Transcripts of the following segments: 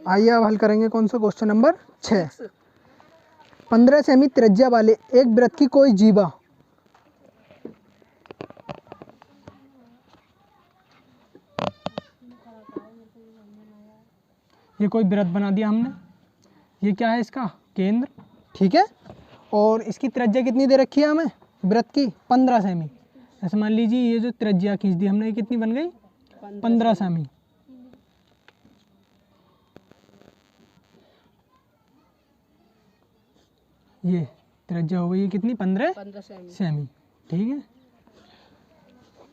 आइए अब हल करेंगे कौन सा क्वेश्चन नंबर 6। 15 सेमी त्रिज्या वाले एक वृत्त की कोई जीवा ये कोई वृत्त बना दिया हमने। ये क्या है इसका केंद्र, ठीक है। और इसकी त्रिज्या कितनी दे रखी है हमें वृत्त की 15 सेमी। ऐसे मान लीजिए ये जो त्रिज्या खींच दी हमने, ये कितनी बन गई 15 सेमी। ये त्रिज्या हो गई कितनी 15 सेमी, ठीक है।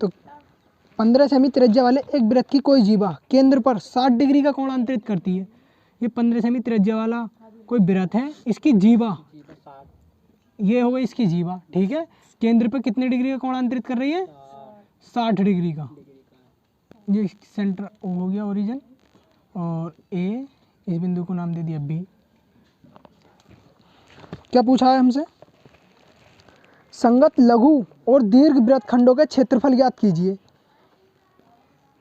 तो 15 सेमी त्रिज्या वाले एक वृत्त की कोई जीवा केंद्र पर 60 डिग्री का कोण अंतरित करती है। ये 15 सेमी त्रिज्या वाला कोई वृत्त है, इसकी जीवा ये हो गई इसकी जीवा, ठीक है। केंद्र पर कितने डिग्री का कोण अंतरित कर रही है 60 डिग्री का। ये सेंटर ओ हो गया ओरिजिन, और ए इस बिंदु को नाम दे दिया बी। क्या पूछा है हमसे, संगत लघु और दीर्घ वृत्तखंडों के क्षेत्रफल ज्ञात कीजिए।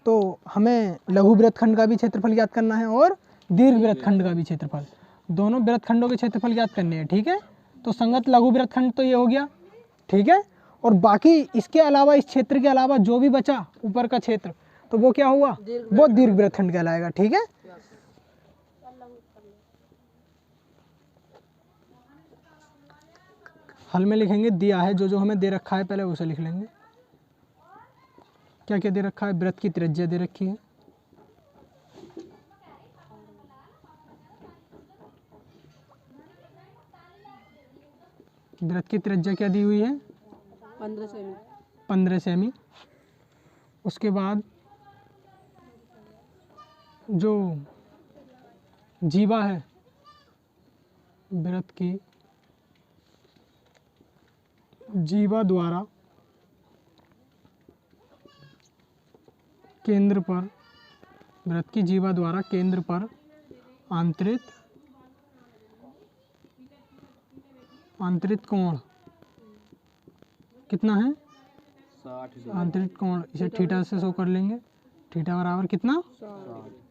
तो हमें लघु वृत्तखंड का भी क्षेत्रफल ज्ञात करना है और दीर्घ वृत्तखंड का भी क्षेत्रफल, दोनों वृत्तखंडों के क्षेत्रफल ज्ञात करने हैं, ठीक है। तो संगत लघु वृत्तखंड तो ये हो गया, ठीक है। और बाकी इसके अलावा इस क्षेत्र के अलावा जो भी बचा ऊपर का क्षेत्र, तो वो क्या हुआ, वो दीर्घ वृत्तखंड कहलाएगा, ठीक है। हल में लिखेंगे दिया है, जो जो हमें दे रखा है पहले उसे लिख लेंगे। क्या क्या दे रखा है, वृत्त की त्रिज्या दे रखी है, वृत्त की त्रिज्या क्या दी हुई है 15 सेमी। उसके बाद जो जीवा है वृत्त की जीवा द्वारा केंद्र पर, वृत्त की जीवा द्वारा केंद्र पर आंतरिक कोण कितना है 60। आंतरिक कोण इसे थीटा से शो कर लेंगे, थीटा बराबर कितना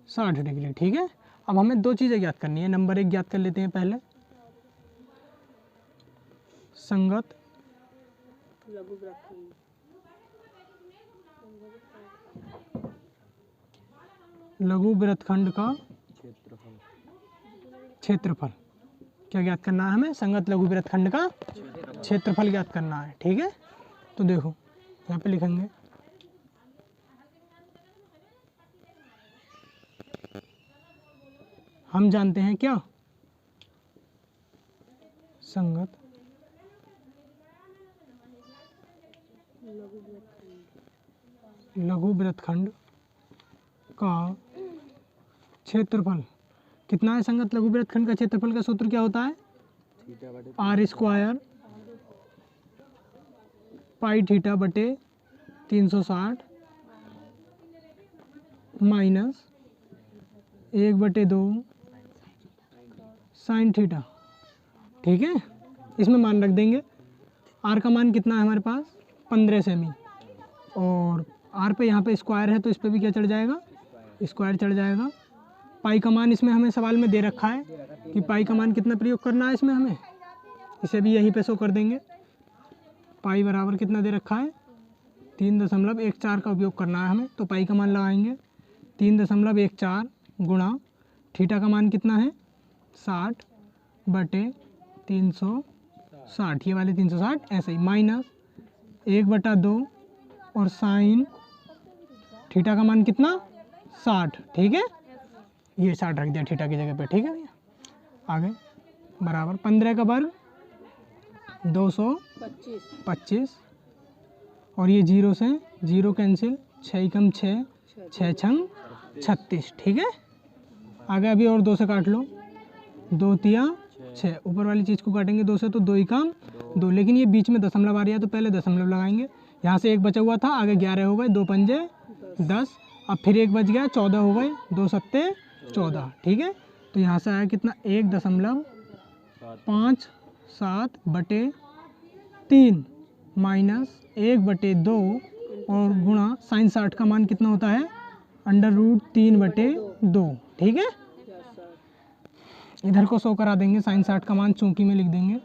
60 डिग्री, ठीक है। अब हमें दो चीज़ें ज्ञात करनी है। नंबर 1 ज्ञात कर लेते हैं पहले, संगत लघु वृत्तखंड का क्षेत्रफल। क्या ज्ञात करना है हमें, संगत लघु वृत्तखंड का क्षेत्रफल ज्ञात करना है, ठीक है। तो देखो यहाँ पे लिखेंगे हम जानते हैं क्या, संगत लघु वृत्तखंड का क्षेत्रफल कितना है। संगत लघु वृत्तखंड का क्षेत्रफल का सूत्र क्या होता है, आर स्क्वायर पाई थीटा बटे 360 माइनस 1/2 साइन थीटा, ठीक है। इसमें मान रख देंगे, आर का मान कितना है हमारे पास 15 सेमी, और आर पे यहाँ पे स्क्वायर है तो इस पर भी क्या चढ़ जाएगा, स्क्वायर चढ़ जाएगा। पाई का मान इसमें हमें सवाल में दे रखा है कि पाई का मान कितना प्रयोग करना है इसमें हमें, इसे भी यहीं पे शो कर देंगे। पाई बराबर कितना दे रखा है 3.14 का उपयोग करना है हमें, तो पाई का मान लगाएंगे 3.14 गुणा थीटा का मान कितना है 60/360, ये वाले 360 ऐसे ही, माइनस 1/2 और साइन थीटा का मान कितना 60, ठीक है। ये 60 रख दिया थीटा की जगह पे, ठीक है भैया। आगे बराबर 15 का वर्ग 225, और ये 0 से 0 कैंसिल, 6 कम 6, 6 छंग 36, ठीक है। आगे अभी और 2 से काट लो, 2 तिया 6, ऊपर वाली चीज़ को काटेंगे 2 से तो 2 ही काम 2, लेकिन ये बीच में दशमलव आ रहा है तो पहले दशमलव लगाएंगे। यहाँ से 1 बचा हुआ था, आगे 11 हो गए, 2 पंजे 10, अब फिर 1 बच गया 14 हो गए, 2 सत्ते 14, ठीक है। तो यहाँ से आया कितना 1.57/3 माइनस 1/2 और गुणा साइन 60 का मान कितना होता है √3/2, ठीक है। इधर को 100 करा देंगे, साइन 60 का मान चौकी में लिख देंगे,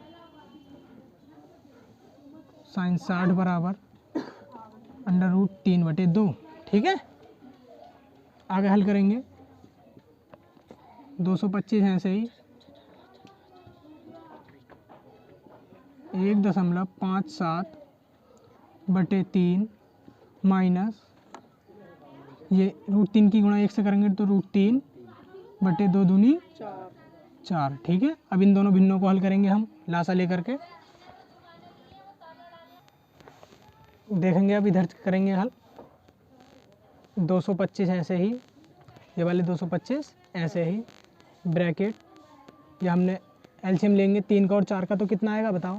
साइन 60 बराबर √3/2। ठीक है, आगे हल करेंगे। 225 है ऐसे ही 1.57/3 माइनस ये √3 की गुणा 1 से करेंगे तो √3/2 दूनी 4। ठीक है, अब इन दोनों भिन्नों को हल करेंगे हम लासा लेकर के, देखेंगे। अब इधर करेंगे हल। 225 ऐसे ही, ये वाले 225 ऐसे ही, ब्रैकेट, ये हमने एलसीएम लेंगे 3 का और 4 का, तो कितना आएगा बताओ।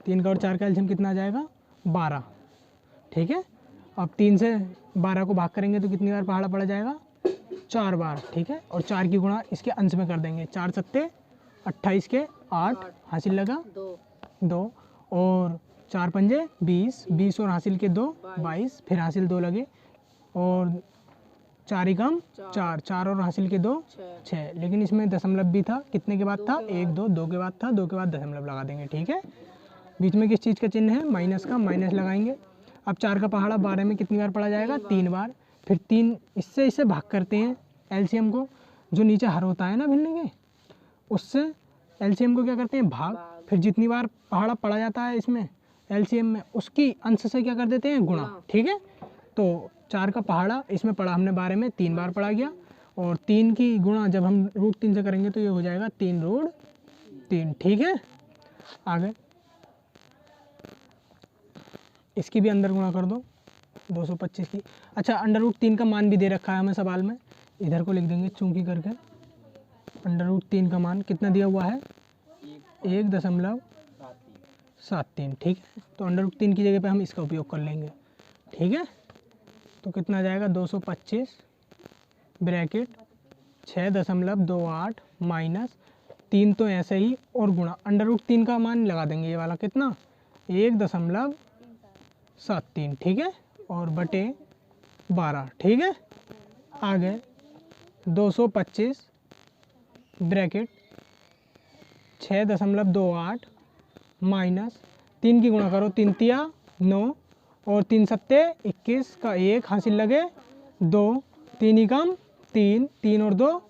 3 का और 4 का एलसीएम कितना आ जाएगा, 12। ठीक है, अब 3 से 12 को भाग करेंगे तो कितनी बार पहाड़ा पड़ जाएगा, 4 बार। ठीक है, और 4 की गुणा इसके अंश में कर देंगे, 4 सत्ते 28 के 8 हासिल लगा 2 और 4 पंजे 20 और हासिल के 2 22, फिर हासिल 2 लगे और 4 ही कम 4 और हासिल के 2 6। लेकिन इसमें दशमलव भी था, कितने के बाद था, 1 2 के बाद था, 2 के बाद दशमलव लगा देंगे। ठीक है, बीच में किस चीज़ का चिन्ह है, माइनस का, माइनस लगाएंगे। अब 4 का पहाड़ा 12 में कितनी बार पड़ा जाएगा, 3 बार। फिर 3 इससे भाग करते हैं एलसीएम को, जो नीचे हर होता है ना भिन्न के, उससे एलसीएम को क्या करते हैं, भाग। फिर जितनी बार पहाड़ा पड़ा जाता है इसमें एलसीएम में, उसकी अंश से क्या कर देते हैं, गुणा। ठीक है, तो 4 का पहाड़ा इसमें पड़ा हमने 12 में 3 बार पड़ा गया, और 3 की गुणा जब हम √3 से करेंगे तो ये हो जाएगा 3√3। ठीक है, आगे इसकी भी अंदर गुणा कर दो 225 की। अच्छा, √3 का मान भी दे रखा है हमें सवाल में, इधर को लिख देंगे चूंकि करके। √3 का मान कितना दिया हुआ है, 1.73। ठीक है, तो √3 की जगह पे हम इसका उपयोग कर लेंगे। ठीक है, तो कितना आ जाएगा, 225 ब्रैकेट 6.28 माइनस 3 तो ऐसे ही और गुणा √3 का मान लगा देंगे, ये वाला कितना, 1.73। ठीक है, और बटे 12। ठीक है, आगे 225 ब्रैकेट 6.28 माइनस 3 की गुणा करो, 3 तिया 9 और 3 सत्ते 21 का 1 हासिल लगे 2, 3 ही कम 3 और 2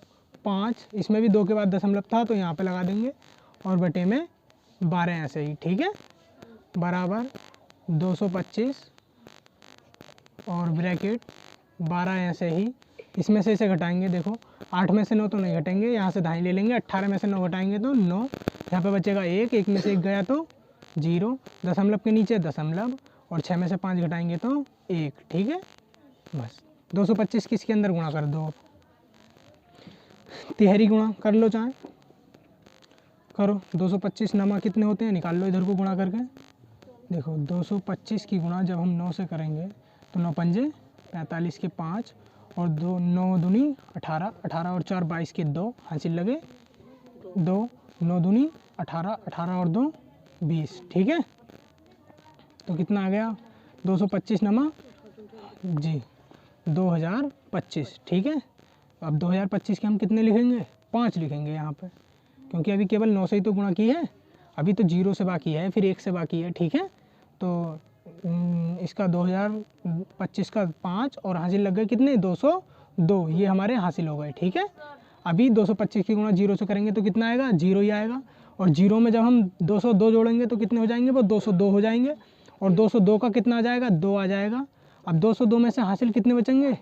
5, इसमें भी 2 के बाद दशमलव था तो यहाँ पे लगा देंगे, और बटे में 12 ऐसे ही। ठीक है, बराबर 225 और ब्रैकेट 12 ऐसे ही, इसमें से इसे घटाएंगे, देखो 8 में से 9 तो नहीं घटेंगे, यहाँ से दाएं ले लेंगे, 18 में से 9 घटाएंगे तो 9, यहाँ पे बचेगा 1 में से 1 गया तो 0, दशमलव के नीचे दशमलव, और 6 में से 5 घटाएंगे तो 1। ठीक है, बस 225 किसके अंदर गुणा कर दो, तिहरी गुणा कर लो, चाहे करो। 225 नमा कितने होते हैं, निकाल लो इधर को गुणा करके। देखो 225 की गुणा जब हम 9 से करेंगे तो 9 पंजे 45 के 5 और 2 9 दूनी 18, 18 और 4 22 के 2 हासिल लगे 2, 9 दूनी 18, 18 और 2 20। ठीक है, तो कितना आ गया, 225 नमा जी 2025। ठीक है, अब 2025 के हम कितने लिखेंगे, 5 लिखेंगे यहाँ पे, क्योंकि अभी केवल 9 से ही तो गुणा की है, अभी तो 0 से बाकी है, फिर 1 से बाकी है। ठीक है, तो इसका 2025 का 5 और हासिल लग गए कितने, 202, ये हमारे हासिल हो गए। ठीक है, अभी 225 की गुणा 0 से करेंगे तो कितना आएगा, 0 ही आएगा, और 0 में जब हम 202 जोड़ेंगे तो कितने हो जाएंगे, वो 202 हो जाएंगे, और 202 का कितना आ जाएगा, 2 आ जाएगा। अब 202 में से हासिल कितने बचेंगे,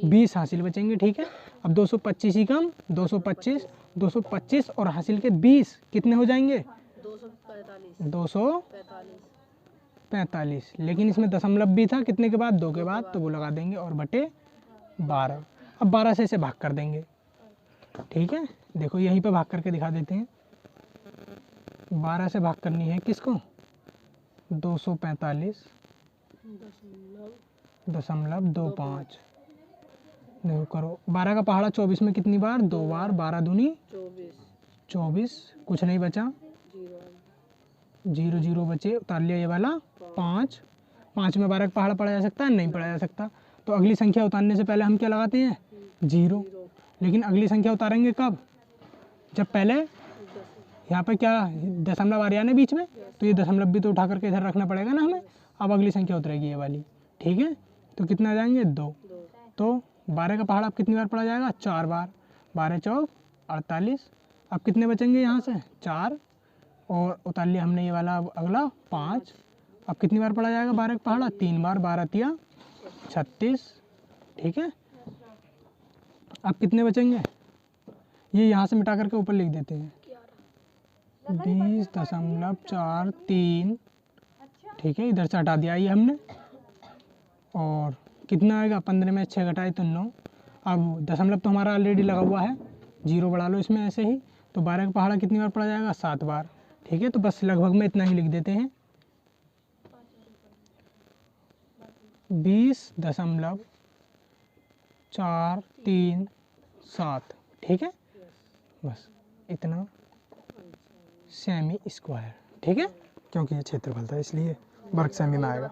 20 हासिल बचेंगे। ठीक है, अब 225 ही कम 225 और हासिल के 20 कितने हो जाएंगे, 245। लेकिन इसमें दशमलव भी था, कितने के बाद, 2 के बाद, तो वो लगा देंगे, और बटे 12। अब 12 से इसे भाग कर देंगे। ठीक है, देखो यहीं पे भाग करके दिखा देते हैं। 12 से भाग करनी है किसको, 245.25। देखो करो, 12 का पहाड़ा 24 में कितनी बार, 2 बार, 12 दूनी 24, कुछ नहीं बचा, 0 0 बचे, उतार लिया ये वाला 5 में 12 का पहाड़ा पढ़ा जा सकता है, नहीं पढ़ा जा सकता, तो अगली संख्या उतारने से पहले हम क्या लगाते हैं, 0। लेकिन अगली संख्या उतारेंगे कब, जब पहले यहाँ पे क्या दशमलव आ रहा है ना बीच में, तो ये दशमलव भी तो उठा करके इधर रखना पड़ेगा ना हमें। अब अगली संख्या उतरेगी ये वाली, ठीक है। तो कितना आ जाएंगे 2। तो 12 का पहाड़ा अब कितनी बार पढ़ा जाएगा, 4 बार। 12 चौक 48। अब कितने बचेंगे यहाँ से, 4, और उतार लिया हमने ये वाला अगला 5। अब कितनी बार पढ़ा जाएगा 12 का पहाड़ा, 3 बार। 12 तिया 36, ठीक है। अब कितने बचेंगे, ये यहाँ से मिटा करके ऊपर लिख देते हैं 20.43, ठीक है। इधर से हटा दिया ये हमने, और कितना आएगा, 15 में 6 घटाए तो 9। अब दशमलव तो हमारा ऑलरेडी लगा हुआ है, 0 बढ़ा लो इसमें ऐसे ही। तो 12 का पहाड़ा कितनी बार पढ़ा जाएगा, 7 बार, ठीक है। तो बस लगभग में इतना ही लिख देते हैं, 20.437, ठीक है। बस इतना सेमी स्क्वायर, ठीक है, क्योंकि ये क्षेत्रफल था इसलिए वर्ग सेमी में आएगा।